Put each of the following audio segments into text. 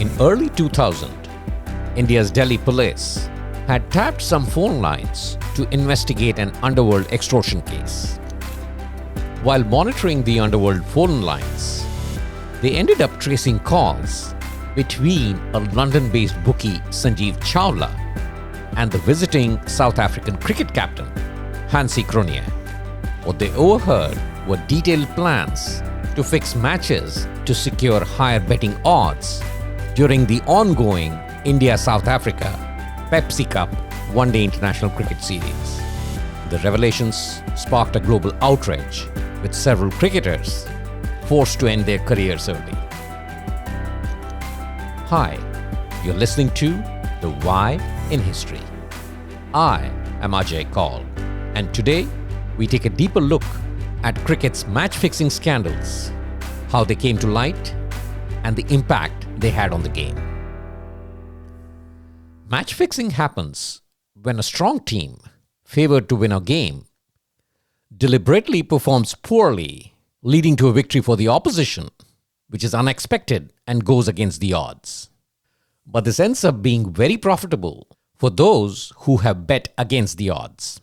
In early 2000, India's Delhi police had tapped some phone lines to investigate an underworld extortion case. While monitoring the underworld phone lines, they ended up tracing calls between a London-based bookie Sanjeev Chawla and the visiting South African cricket captain Hansie Cronje. What they overheard were detailed plans to fix matches to secure higher betting odds during the ongoing India-South Africa Pepsi Cup One-Day International Cricket Series. The revelations sparked a global outrage, with several cricketers forced to end their careers early. Hi, you're listening to The Why in History. I am Ajay Kaul, and today we take a deeper look at cricket's match-fixing scandals, how they came to light, and the impact they had on the game. Match-fixing happens when a strong team, favored to win a game, deliberately performs poorly, leading to a victory for the opposition, which is unexpected and goes against the odds. But this ends up being very profitable for those who have bet against the odds.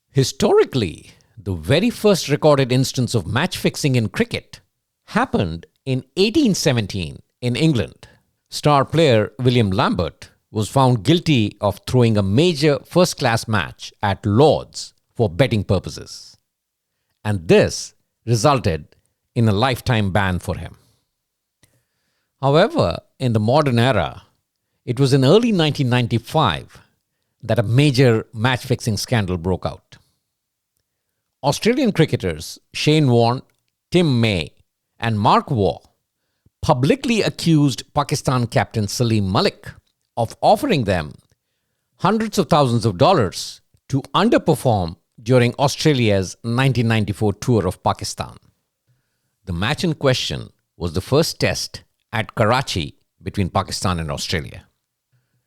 Historically, the very first recorded instance of match-fixing in cricket happened in 1817 in England. Star player William Lambert was found guilty of throwing a major first-class match at Lord's for betting purposes. And this resulted in a lifetime ban for him. However, in the modern era, it was in early 1995 that a major match-fixing scandal broke out. Australian cricketers Shane Warne, Tim May, and Mark Waugh publicly accused Pakistan captain Salim Malik of offering them hundreds of thousands of dollars to underperform during Australia's 1994 tour of Pakistan. The match in question was the first test at Karachi between Pakistan and Australia.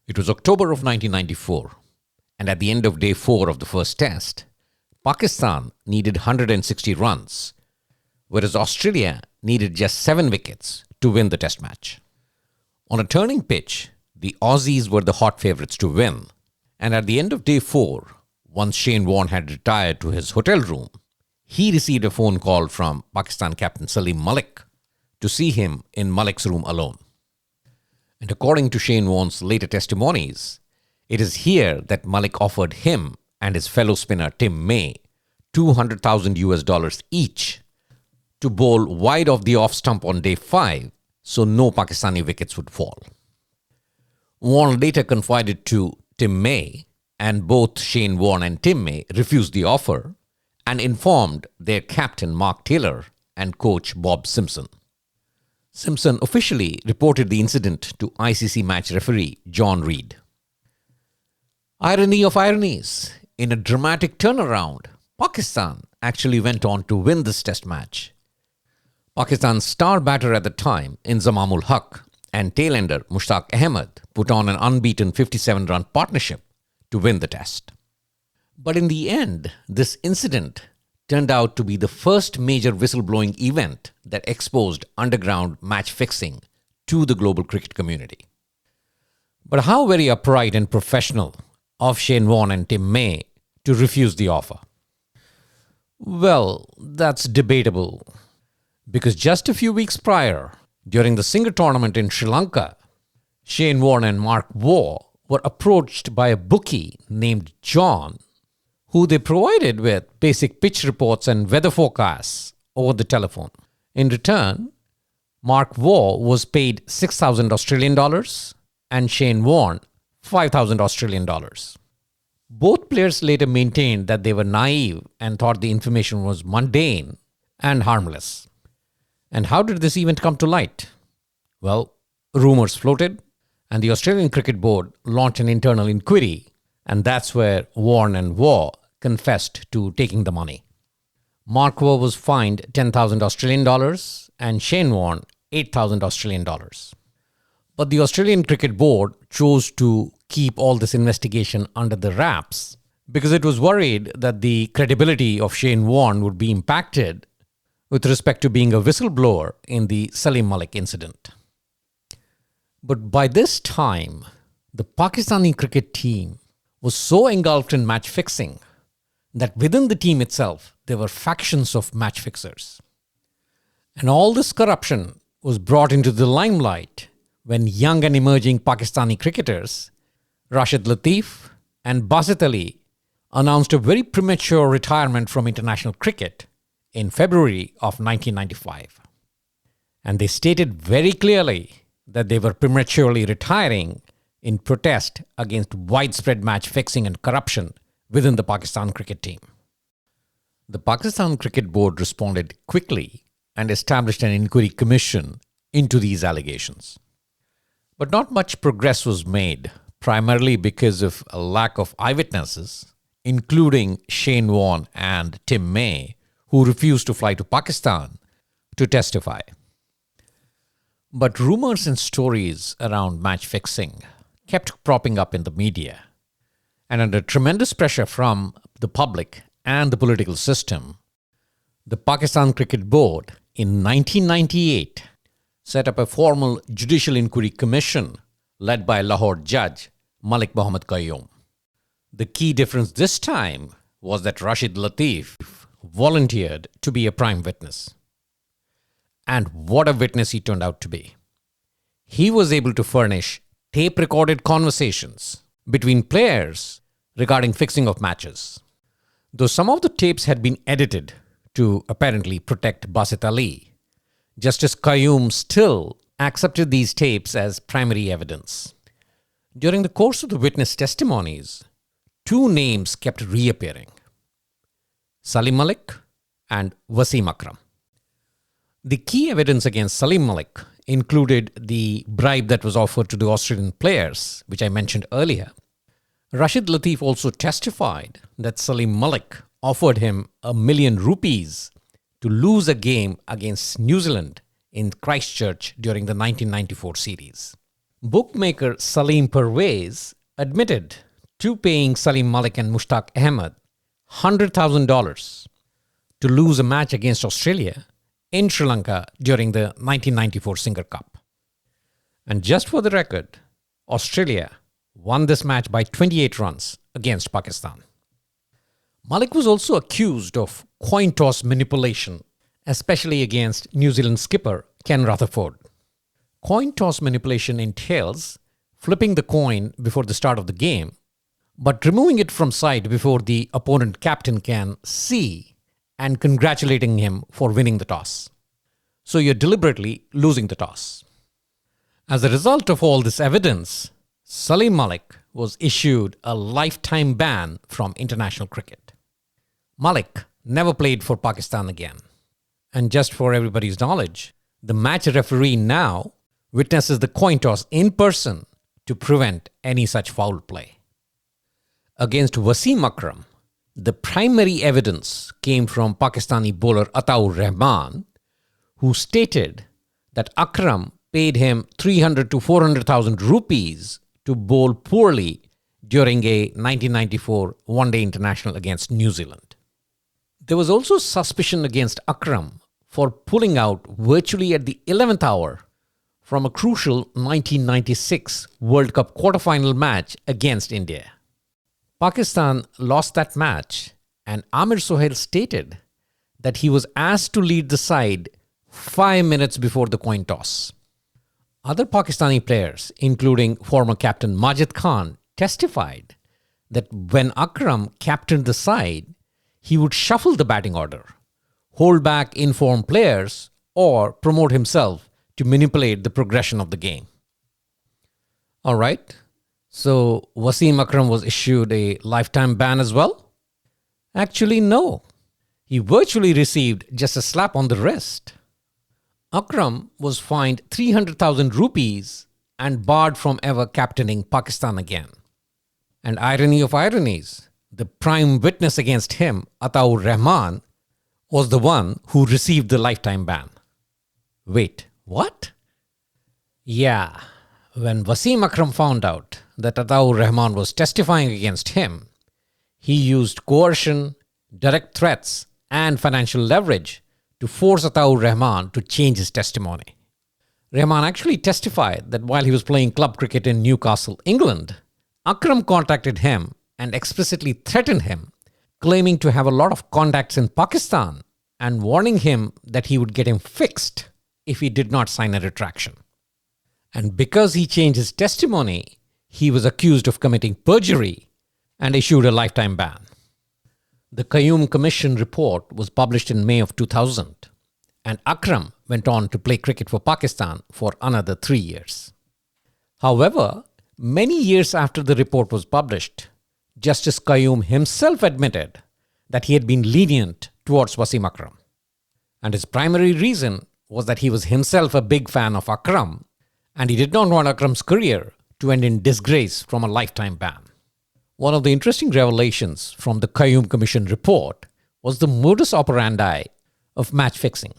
It was October of 1994, and at the end of day 4 of the first test, Pakistan needed 160 runs, whereas Australia needed just 7 wickets to win the test match. On a turning pitch, the Aussies were the hot favourites to win, and at the end of day 4, once Shane Warne had retired to his hotel room, he received a phone call from Pakistan captain Salim Malik to see him in Malik's room alone. And according to Shane Warne's later testimonies, it is here that Malik offered him and his fellow spinner Tim May $200,000 each to bowl wide of the off stump on day 5 so no Pakistani wickets would fall. Warne later confided to Tim May, and both Shane Warne and Tim May refused the offer and informed their captain Mark Taylor and coach Bob Simpson. Simpson officially reported the incident to ICC match referee John Reid. Irony of ironies, in a dramatic turnaround, Pakistan actually went on to win this test match. Pakistan's star batter at the time, Inzamamul Haq, and tailender Mushtaq Ahmed put on an unbeaten 57-run partnership to win the test. But in the end, this incident turned out to be the first major whistleblowing event that exposed underground match fixing to the global cricket community. But how very upright and professional of Shane Warne and Tim May to refuse the offer? Well, that's debatable, because just a few weeks prior, during the Singer tournament in Sri Lanka, Shane Warne and Mark Waugh were approached by a bookie named John, who they provided with basic pitch reports and weather forecasts over the telephone. In return, Mark Waugh was paid 6,000 Australian dollars and Shane Warne 5,000 Australian dollars. Both players later maintained that they were naive and thought the information was mundane and harmless. And how did this event come to light? Well, rumors floated, and the Australian Cricket Board launched an internal inquiry, and that's where Warne and Waugh confessed to taking the money. Mark Waugh was fined 10,000 Australian dollars and Shane Warne 8,000 Australian dollars. But the Australian Cricket Board chose to keep all this investigation under the wraps because it was worried that the credibility of Shane Warne would be impacted with respect to being a whistleblower in the Salim Malik incident. But by this time, the Pakistani cricket team was so engulfed in match fixing that within the team itself, there were factions of match fixers. And all this corruption was brought into the limelight when young and emerging Pakistani cricketers, Rashid Latif and Basit Ali, announced a very premature retirement from international cricket in February of 1995. And they stated very clearly that they were prematurely retiring in protest against widespread match fixing and corruption within the Pakistan cricket team. The Pakistan Cricket Board responded quickly and established an inquiry commission into these allegations. But not much progress was made, primarily because of a lack of eyewitnesses, including Shane Warne and Tim May, who refused to fly to Pakistan to testify. But rumors and stories around match fixing kept propping up in the media. And under tremendous pressure from the public and the political system, the Pakistan Cricket Board in 1998 set up a formal judicial inquiry commission led by Lahore judge Malik Muhammad Qayyum. The key difference this time was that Rashid Latif volunteered to be a prime witness. And what a witness he turned out to be. He was able to furnish tape-recorded conversations between players regarding fixing of matches. Though some of the tapes had been edited to apparently protect Basit Ali, Justice Qayyum still accepted these tapes as primary evidence. During the course of the witness testimonies, two names kept reappearing: Salim Malik and Wasim Akram. The key evidence against Salim Malik included the bribe that was offered to the Australian players, which I mentioned earlier. Rashid Latif also testified that Salim Malik offered him ₹1 million to lose a game against New Zealand in Christchurch during the 1994 series. Bookmaker Salim Pervez admitted to paying Salim Malik and Mushtaq Ahmed $100,000 to lose a match against Australia in Sri Lanka during the 1994 Singer Cup. And just for the record, Australia won this match by 28 runs against Pakistan. Malik was also accused of coin toss manipulation, especially against New Zealand skipper Ken Rutherford. Coin toss manipulation entails flipping the coin before the start of the game, but removing it from sight before the opponent captain can see and congratulating him for winning the toss. So you're deliberately losing the toss. As a result of all this evidence, Salim Malik was issued a lifetime ban from international cricket. Malik never played for Pakistan again. And just for everybody's knowledge, the match referee now witnesses the coin toss in person to prevent any such foul play. Against Wasim Akram, the primary evidence came from Pakistani bowler Ataur Rahman, who stated that Akram paid him 300 to 400,000 rupees to bowl poorly during a 1994 one-day international against New Zealand. There was also suspicion against Akram for pulling out virtually at the 11th hour from a crucial 1996 World Cup quarter-final match against India. Pakistan lost that match, and Amir Sohail stated that he was asked to lead the side 5 minutes before the coin toss. Other Pakistani players, including former captain Majid Khan, testified that when Akram captained the side, he would shuffle the batting order, hold back informed players, or promote himself to manipulate the progression of the game. All right. So Wasim Akram was issued a lifetime ban as well? Actually, no. He virtually received just a slap on the wrist. Akram was fined 300,000 rupees and barred from ever captaining Pakistan again. And irony of ironies, the prime witness against him, Ataur Rahman, was the one who received the lifetime ban. Wait, what? Yeah, when Wasim Akram found out that Ataur Rahman was testifying against him, he used coercion, direct threats, and financial leverage to force Ataur Rahman to change his testimony. Rahman actually testified that while he was playing club cricket in Newcastle, England, Akram contacted him and explicitly threatened him, claiming to have a lot of contacts in Pakistan and warning him that he would get him fixed if he did not sign a retraction. And because he changed his testimony, he was accused of committing perjury and issued a lifetime ban. The Qayyum Commission report was published in May of 2000, and Akram went on to play cricket for Pakistan for another 3 years. However, many years after the report was published, Justice Qayyum himself admitted that he had been lenient towards Wasim Akram. And his primary reason was that he was himself a big fan of Akram, and he did not want Akram's career to end in disgrace from a lifetime ban. One of the interesting revelations from the Qayyum Commission report was the modus operandi of match fixing.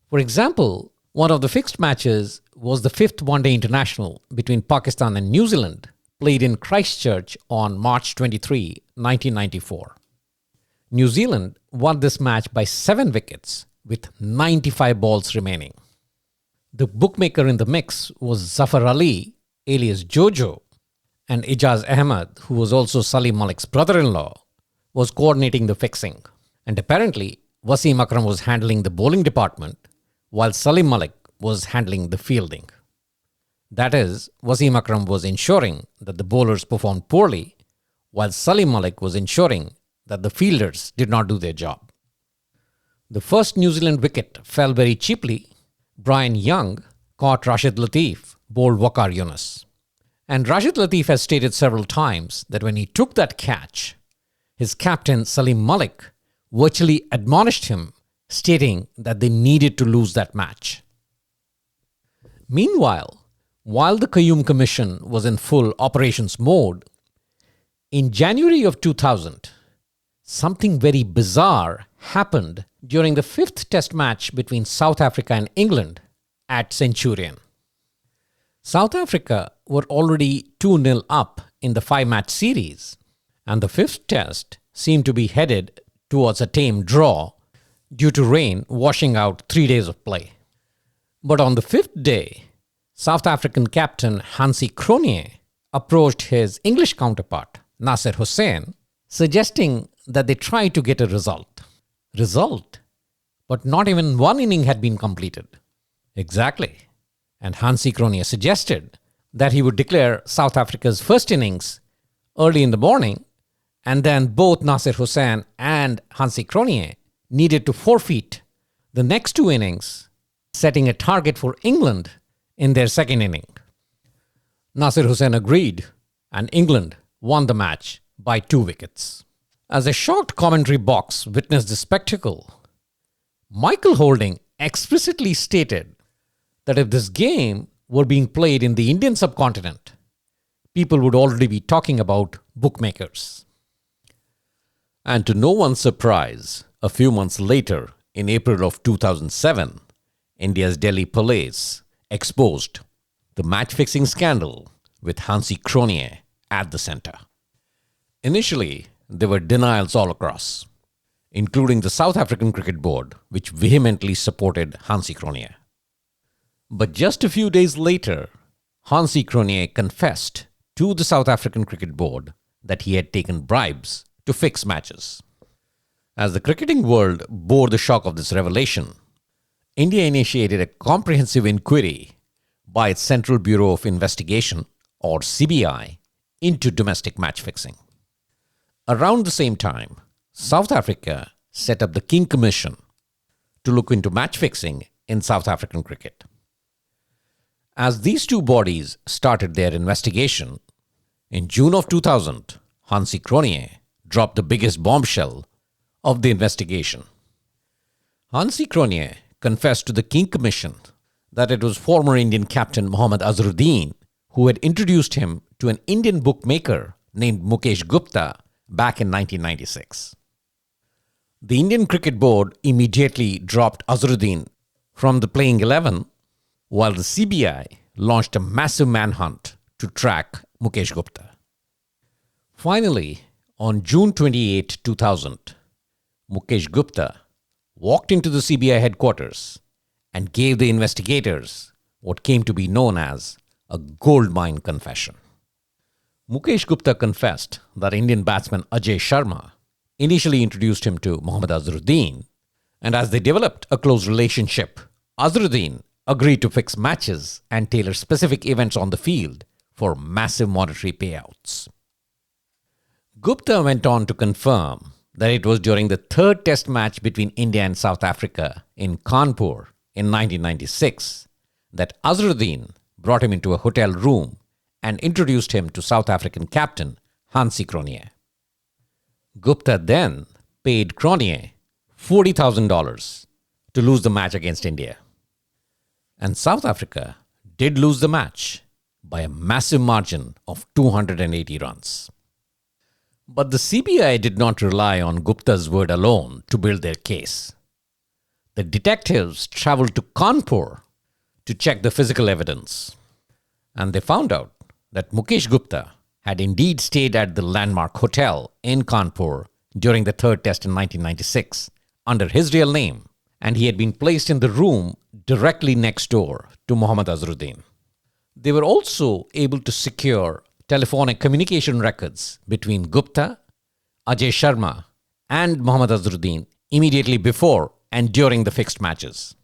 For example, one of the fixed matches was the 5th One-Day International between Pakistan and New Zealand, played in Christchurch on March 23, 1994. New Zealand won this match by 7 wickets with 95 balls remaining. The bookmaker in the mix was Zafar Ali, alias Jojo, and Ijaz Ahmed, who was also Salim Malik's brother-in-law, was coordinating the fixing. And apparently, Wasim Akram was handling the bowling department, while Salim Malik was handling the fielding. That is, Wasim Akram was ensuring that the bowlers performed poorly, while Salim Malik was ensuring that the fielders did not do their job. The first New Zealand wicket fell very cheaply. Brian Young caught Rashid Latif, bowled Waqar Yunus. And Rashid Latif has stated several times that when he took that catch, his captain Salim Malik virtually admonished him, stating that they needed to lose that match. Meanwhile, while the Qayyum Commission was in full operations mode, in January of 2000, something very bizarre happened during the 5th Test match between South Africa and England at Centurion. South Africa were already 2-0 up in the 5-match series, and the 5th Test seemed to be headed towards a tame draw due to rain washing out 3 days of play. But on the 5th day, South African captain Hansie Cronje approached his English counterpart, Nasser Hussain, suggesting that they try to get a result. But not even one inning had been completed. Exactly. And Hansie Cronje suggested that he would declare South Africa's first innings early in the morning, and then both Nasser Hussain and Hansie Cronje needed to forfeit the next 2 innings, setting a target for England in their second inning. Nasser Hussain agreed, and England won the match by 2 wickets. As a shocked commentary box witnessed the spectacle, Michael Holding explicitly stated that if this game were being played in the Indian subcontinent, people would already be talking about bookmakers. And to no one's surprise, a few months later, in April of 2007, India's Delhi police exposed the match-fixing scandal with Hansie Cronje at the center. Initially, there were denials all across, including the South African Cricket Board, which vehemently supported Hansie Cronje. But just a few days later, Hansie Cronje confessed to the South African Cricket Board that he had taken bribes to fix matches. As the cricketing world bore the shock of this revelation, India initiated a comprehensive inquiry by its Central Bureau of Investigation, or CBI, into domestic match fixing. Around the same time, South Africa set up the Qayyum Commission to look into match fixing in South African cricket. As these two bodies started their investigation, in June of 2000, Hansie Cronje dropped the biggest bombshell of the investigation. Hansie Cronje confessed to the Qayyum Commission that it was former Indian captain Mohammad Azharuddin who had introduced him to an Indian bookmaker named Mukesh Gupta back in 1996. The Indian Cricket Board immediately dropped Azharuddin from the playing 11, while the CBI launched a massive manhunt to track Mukesh Gupta. Finally, on June 28, 2000, Mukesh Gupta walked into the CBI headquarters and gave the investigators what came to be known as a goldmine confession. Mukesh Gupta confessed that Indian batsman Ajay Sharma initially introduced him to Mohammad Azharuddin, and as they developed a close relationship, Azharuddin agreed to fix matches and tailor specific events on the field for massive monetary payouts. Gupta went on to confirm that it was during the third test match between India and South Africa in Kanpur in 1996 that Azharuddin brought him into a hotel room and introduced him to South African captain Hansie Cronje. Gupta then paid Cronje $40,000 to lose the match against India. And South Africa did lose the match by a massive margin of 280 runs. But the CBI did not rely on Gupta's word alone to build their case. The detectives traveled to Kanpur to check the physical evidence, and they found out that Mukesh Gupta had indeed stayed at the landmark hotel in Kanpur during the third test in 1996 under his real name, and he had been placed in the room directly next door to Mohammad Azharuddin. They were also able to secure telephonic communication records between Gupta, Ajay Sharma, and Mohammad Azharuddin immediately before and during the fixed matches.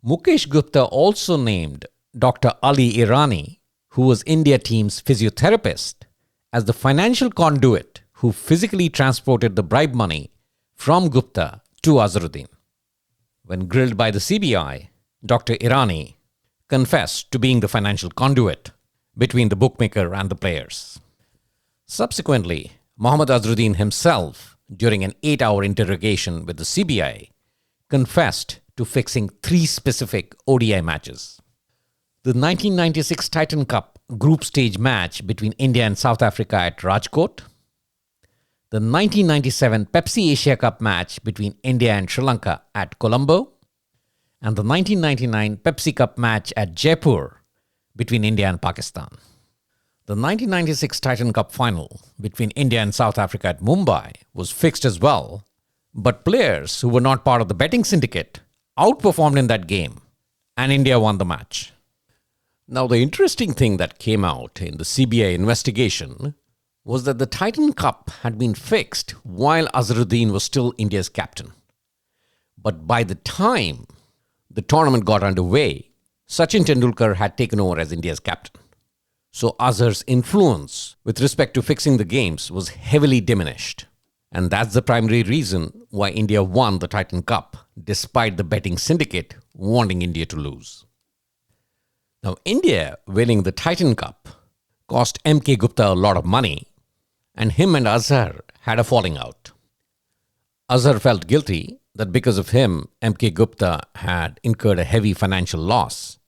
Mukesh Gupta also named Dr. Ali Irani, who was India team's physiotherapist, as the financial conduit who physically transported the bribe money from Gupta to Azharuddin. When grilled by the CBI, Dr. Irani confessed to being the financial conduit between the bookmaker and the players. Subsequently, Mohammad Azharuddin himself, during an 8-hour interrogation with the CBI, confessed to fixing 3 specific ODI matches. The 1996 Titan Cup group stage match between India and South Africa at Rajkot, the 1997 Pepsi Asia Cup match between India and Sri Lanka at Colombo, and the 1999 Pepsi Cup match at Jaipur between India and Pakistan. The 1996 Titan Cup final between India and South Africa at Mumbai was fixed as well, but players who were not part of the betting syndicate outperformed in that game, and India won the match. Now, the interesting thing that came out in the CBI investigation was that the Titan Cup had been fixed while Azharuddin was still India's captain. But by the time the tournament got underway, Sachin Tendulkar had taken over as India's captain. So Azhar's influence with respect to fixing the games was heavily diminished. And that's the primary reason why India won the Titan Cup, despite the betting syndicate wanting India to lose. Now, India winning the Titan Cup cost M.K. Gupta a lot of money, and him and Azhar had a falling out. Azhar felt guilty that because of him, M.K. Gupta had incurred a heavy financial loss.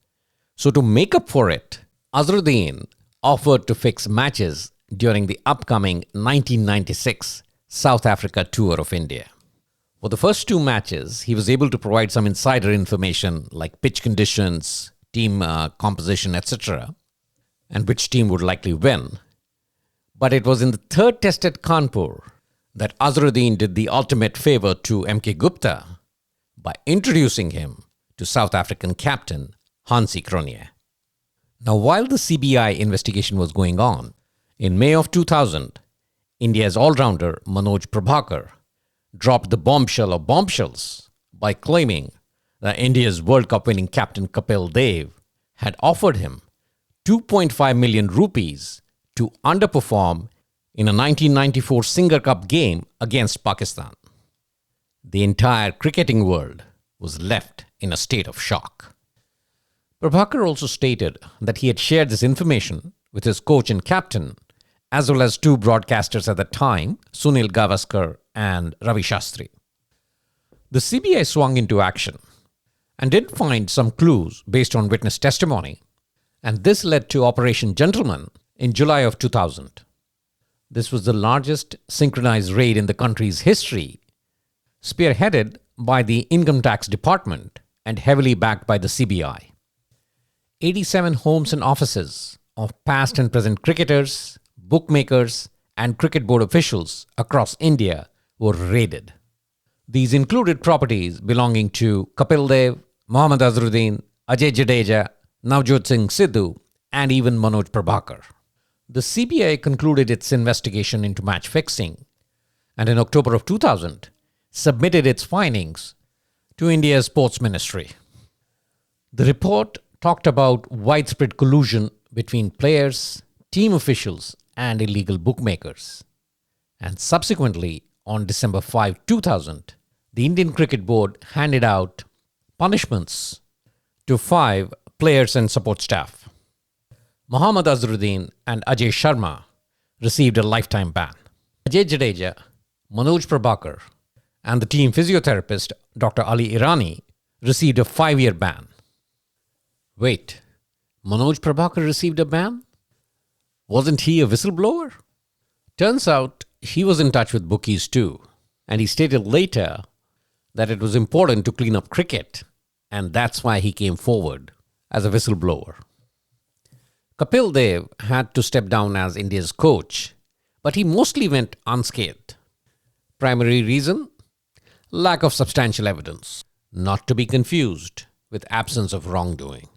So to make up for it, Azharuddin offered to fix matches during the upcoming 1996 South Africa tour of India. For the first 2 matches, he was able to provide some insider information like pitch conditions, team composition, etc., and which team would likely win. But it was in the third test at Kanpur that Azharuddin did the ultimate favor to M.K. Gupta by introducing him to South African captain Hansie Cronje. Now, while the CBI investigation was going on, in May of 2000, India's all-rounder Manoj Prabhakar dropped the bombshell of bombshells by claiming that India's World Cup winning captain Kapil Dev had offered him 2.5 million rupees to underperform in a 1994 Singer Cup game against Pakistan. The entire cricketing world was left in a state of shock. Prabhakar also stated that he had shared this information with his coach and captain, as well as 2 broadcasters at the time, Sunil Gavaskar and Ravi Shastri. The CBI swung into action and did find some clues based on witness testimony, and this led to Operation Gentleman in July of 2000. This was the largest synchronized raid in the country's history, spearheaded by the Income Tax Department and heavily backed by the CBI. 87 homes and offices of past and present cricketers, bookmakers, and cricket board officials across India were raided. These included properties belonging to Kapil Dev, Mohammad Azharuddin, Ajay Jadeja, Navjot Singh Sidhu, and even Manoj Prabhakar. The CBI concluded its investigation into match fixing and in October of 2000 submitted its findings to India's Sports Ministry. The report talked about widespread collusion between players, team officials, and illegal bookmakers. And subsequently, on December 5, 2000, the Indian Cricket Board handed out punishments to 5 players and support staff. Mohammad Azharuddin and Ajay Sharma received a lifetime ban. Ajay Jadeja, Manoj Prabhakar, and the team physiotherapist Dr. Ali Irani received a 5-year ban. Wait, Manoj Prabhakar received a ban? Wasn't he a whistleblower? Turns out he was in touch with bookies too, and he stated later that it was important to clean up cricket, and that's why he came forward as a whistleblower. Kapil Dev had to step down as India's coach, but he mostly went unscathed. Primary reason? Lack of substantial evidence, not to be confused with absence of wrongdoing.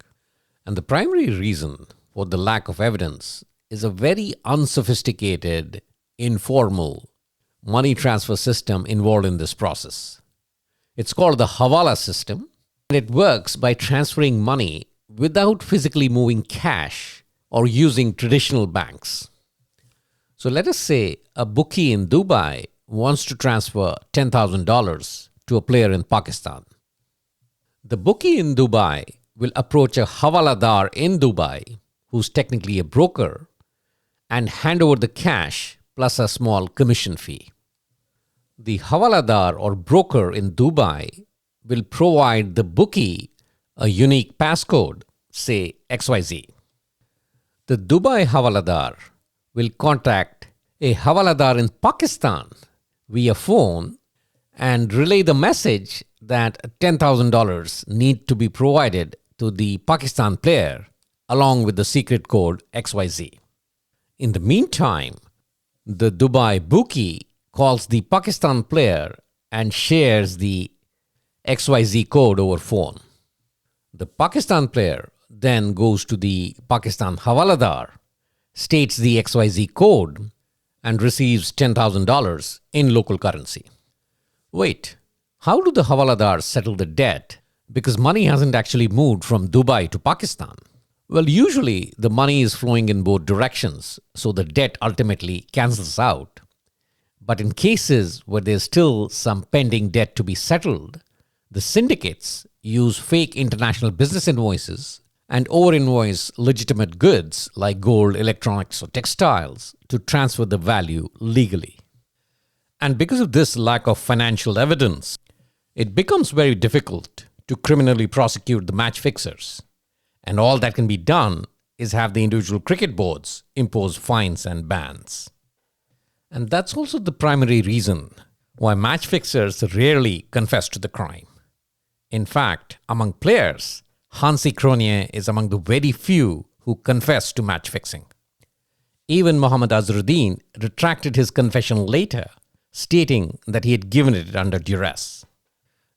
And the primary reason for the lack of evidence is a very unsophisticated, informal money transfer system involved in this process. It's called the Hawala system, and it works by transferring money without physically moving cash or using traditional banks. So let us say a bookie in Dubai wants to transfer $10,000 to a player in Pakistan. The bookie in Dubai will approach a Hawaladar in Dubai, who's technically a broker, and hand over the cash plus a small commission fee. The Hawaladar or broker in Dubai will provide the bookie a unique passcode, say XYZ. The Dubai Hawaladar will contact a Hawaladar in Pakistan via phone and relay the message that $10,000 need to be provided to the Pakistan player along with the secret code XYZ. In the meantime, the Dubai bookie calls the Pakistan player and shares the XYZ code over phone. The Pakistan player then goes to the Pakistan Hawaladar, states the XYZ code, and receives $10,000 in local currency. Wait, how do the Hawaladars settle the debt? Because money hasn't actually moved from Dubai to Pakistan. Well, usually the money is flowing in both directions, so the debt ultimately cancels out. But in cases where there's still some pending debt to be settled, the syndicates use fake international business invoices and over-invoice legitimate goods like gold, electronics, or textiles to transfer the value legally. And because of this lack of financial evidence, it becomes very difficult to criminally prosecute the match fixers. And all that can be done is have the individual cricket boards impose fines and bans. And that's also the primary reason why match fixers rarely confess to the crime. In fact, among players, Hansi Cronje is among the very few who confess to match fixing. Even Mohammad Azharuddin retracted his confession later, stating that he had given it under duress.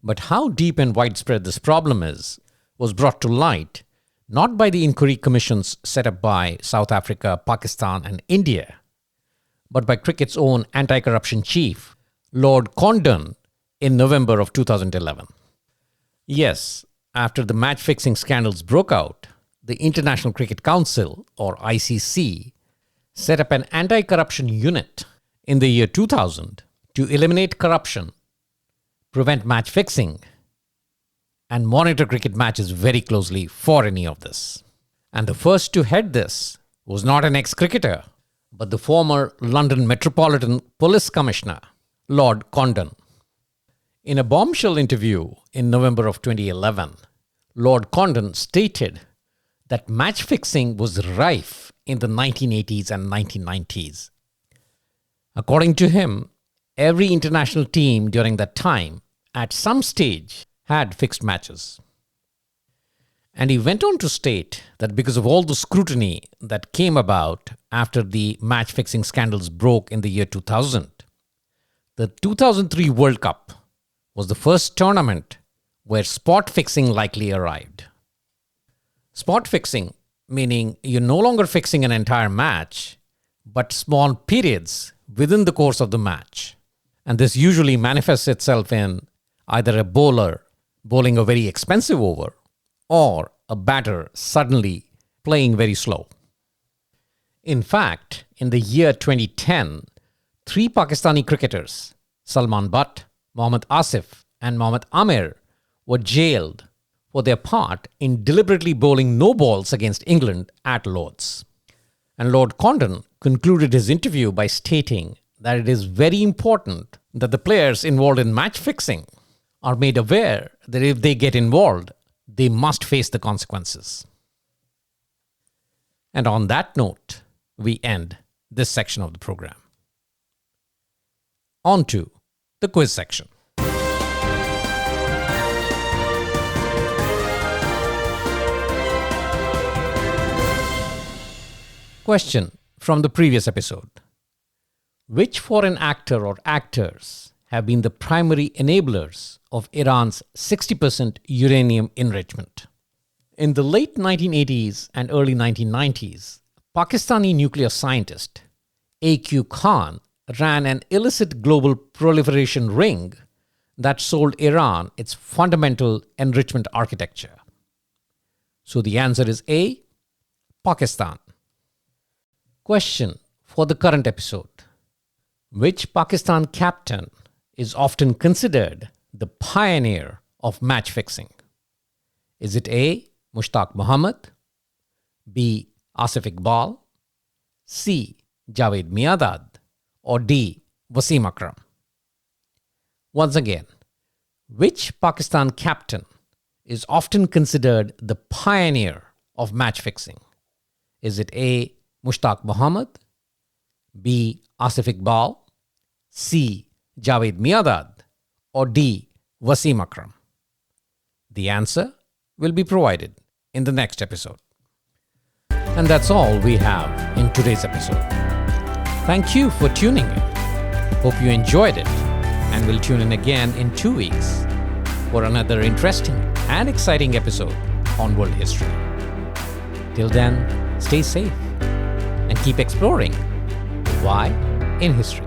But how deep and widespread this problem is was brought to light not by the inquiry commissions set up by South Africa, Pakistan, and India, but by cricket's own anti-corruption chief, Lord Condon, in November of 2011. Yes, after the match-fixing scandals broke out, the International Cricket Council, or ICC, set up an anti-corruption unit in the year 2000 to eliminate corruption, prevent match-fixing, and monitor cricket matches very closely for any of this. And the first to head this was not an ex-cricketer, but the former London Metropolitan Police Commissioner, Lord Condon. In a bombshell interview in November of 2011, Lord Condon stated that match fixing was rife in the 1980s and 1990s. According to him, every international team during that time, at some stage, had fixed matches. And he went on to state that because of all the scrutiny that came about after the match-fixing scandals broke in the year 2000, the 2003 World Cup was the first tournament where spot fixing likely arrived. Spot fixing, meaning you're no longer fixing an entire match, but small periods within the course of the match. And this usually manifests itself in either a bowler bowling a very expensive over or a batter suddenly playing very slow. In fact, in the year 2010, 3 Pakistani cricketers, Salman Butt, Mohammad Asif and Mohammad Amir, were jailed for their part in deliberately bowling no balls against England at Lord's. And Lord Condon concluded his interview by stating that it is very important that the players involved in match fixing are made aware that if they get involved, they must face the consequences. And on that note, we end this section of the program. On to the quiz section. Question from the previous episode. Which foreign actor or actors have been the primary enablers of Iran's 60% uranium enrichment? In the late 1980s and early 1990s, Pakistani nuclear scientist A.Q. Khan ran an illicit global proliferation ring that sold Iran its fundamental enrichment architecture. So the answer is A, Pakistan. Question for the current episode. Which Pakistan captain is often considered the pioneer of match fixing? Is it A, Mushtaq Mohammed, B, Asif Iqbal, C, Javed Miandad, or D, Wasim Akram? Once again, which Pakistan captain is often considered the pioneer of match fixing? Is it A, Mushtaq Mohammed, B, Asif Iqbal, C, Javed Miandad, or D, Wasim Akram? The answer will be provided in the next episode. And that's all we have in today's episode. Thank you for tuning in. Hope you enjoyed it, and we'll tune in again in 2 weeks for another interesting and exciting episode on world history. Till then, stay safe and keep exploring why in history.